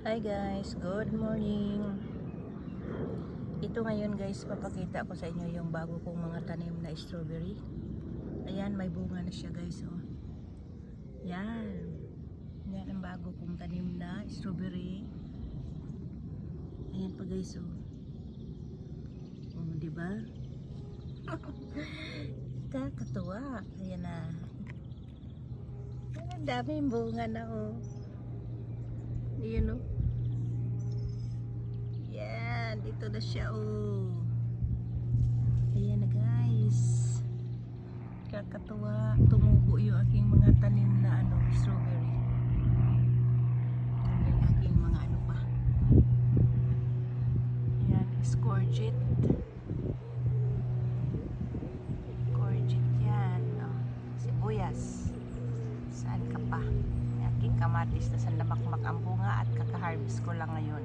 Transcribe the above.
Hi guys, good morning. Ito ngayon guys, papakita ko sa inyo yung bago kong mga tanim na strawberry. Ayan, may bunga na siya guys, oh. Yan. Yan ang bago kong tanim na strawberry. Ayan pa guys, oh. Oh, diba? Kakatuwa. Ayan na. Ang daming bunga na, oh. Ayan, oh. Yan, dito na siya, oh. Ayan na guys. Kakatuwa. Tumubo yung aking mga tanim na strawberry. Yung aking mga pa. Ayan, scourgette. Scourgette yan, oh. Sibuyas. Saan ka pa? Yung aking kamatis na sandamakmak ang bunga at kaka-harvest ko lang ngayon.